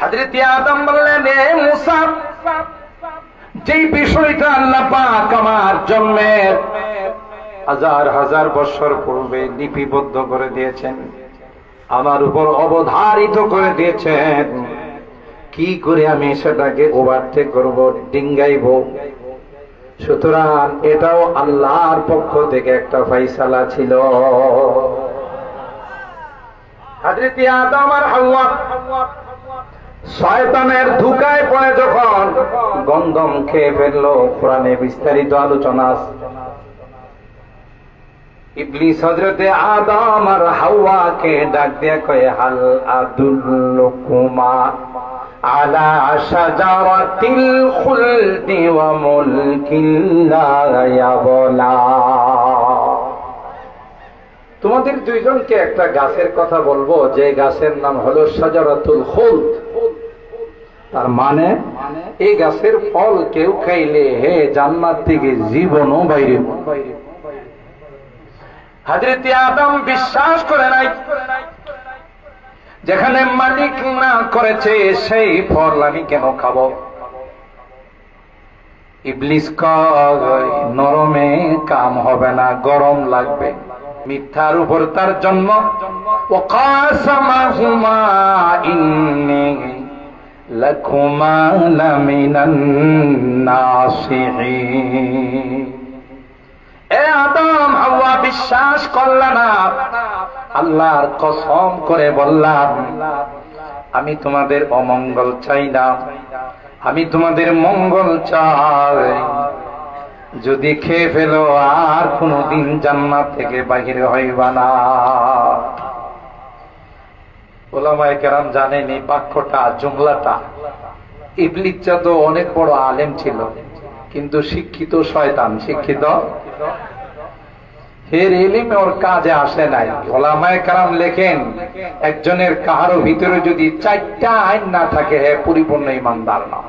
হযরত আদম বললেন, হে মূসা, যেই বিষয়টা আল্লাহ পাক আমার জন্মের হাজার হাজার বছর পূর্বে লিপিবদ্ধ করে দিয়েছেন, আমার উপর অবধারিত করে দিয়েছেন, কি করে আমি সেটাকে ওভারটেক করব, ডিঙ্গাইব। সুতরাং এটাও আল্লাহর পক্ষ থেকে একটা ফয়সালা ছিল। হযরত আদম আর হাওয়া শয়তানের ধোঁকায় পড়ে যখন গন্ধম খেয়ে ফেললো, কোরআনে বিস্তারিত আলোচনা আছে। ইবলিস হযরতে আদম আর হাওয়াকে ডাক দিয়ে কয়, হাল আদুল্লুকুমা আলা শাজারাতিল খুলদি ওয়া মুলকিন লা ইয়াবলা। তোমাদের দুইজনকে একটা গাছের কথা বলবো, যে গাছের নাম হলো শাজারাতুল খুলদ। তার মানে এই গাছের ফল কেউ খাইলে হে জান্নাত থেকে জীবনও বাইরে। হযরত আদম বিশ্বাস করে নাই, যেখানে মালিক না করেছে সেই ফল আমি কেন খাবো। ইবলিস কয়, নরমে কাম হবে না, গরম লাগবে। মিথ্যার উপর তার জন্ম। ওয়াকাসামাহুমা ইন্নী লাকুমা লামিনান নাসিহিন। এ আদম হাওয়া বিশ্বাস করলা না, আল্লাহর কসম করে বললাম, আমি তোমাদের অমঙ্গল চাই না, আমি তোমাদের মঙ্গল চাই। যদি খেয়ে ফেলো আর কোনদিন জান্নাত থেকে বাহির হইবা না। ওলামায়ে কেরাম জানেন এই বাক্যটা, জুমলাটা, ইবলিস তো অনেক বড় আলেম ছিল, কিন্তু শিক্ষিত শয়তান। শিক্ষিত, এর ইলমে ওর কাজে আসে নাই। ওলামায়ে কেরাম লেখেন, একজনের কাহারও ভিতরে যদি 4টা আইন না থাকে, হে পরিপূর্ণ ইমানদার না।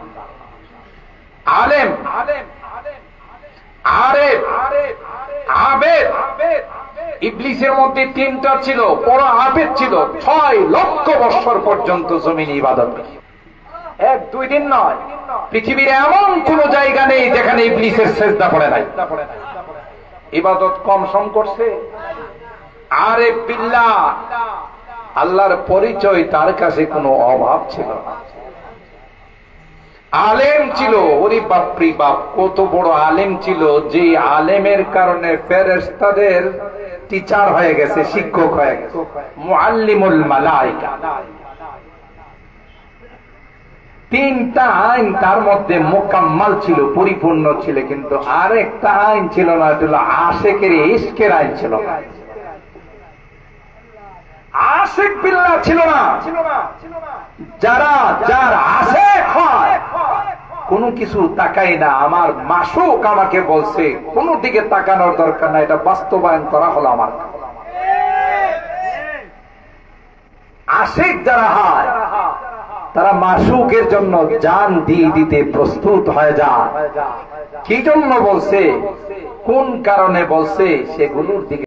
আলেম, আরেফ, আবেদ। ইবলিসের মধ্যে 3টা ছিল। বড় আবেদ ছিল, 6 লক্ষ বছর পর্যন্ত জমিনে ইবাদত। 1-2 দিন নয়, পৃথিবীর এমন কোন জায়গা নেই যেখানে ইবলিসের সেজদা পড়ে নাই। ইবাদত কম সম করছে। আরেফ বিল্লাহ, আল্লাহর পরিচয় তার কাছে কোনো অভাব ছিল না। আলেম ছিল, ওরে বাপরি বাপ, কত বড় আলেম ছিল, যে আলেমের কারণে ফেরেশতাদের টিচার হয়ে গেছে, শিক্ষক হয়ে গেছে, মুআল্লিমুল মালায়েকা। 3টা আইন তার মধ্যে মোকাম্মাল ছিল, পরিপূর্ণ ছিল, কিন্তু আরেকটা আইন ছিল না, এটা হলো আশিকের ইশকের আইন ছিল না। আশিক বিল্লাহ ছিল না। যার আশিক হয় কোনো কিছু তাকাই না, আমার মাশউক আমাকে বলছে, কোন দিকে তাকানোর দরকার না, এটা বাস্তবায়ন করা হলো আমার। আশিক যারা হয় তারা মাশউকের জন্য জান দিয়ে দিতে প্রস্তুত হয়ে যায়। কি জন্য বলছে, কোন কারণে বলছে, সেগুলোর দিকে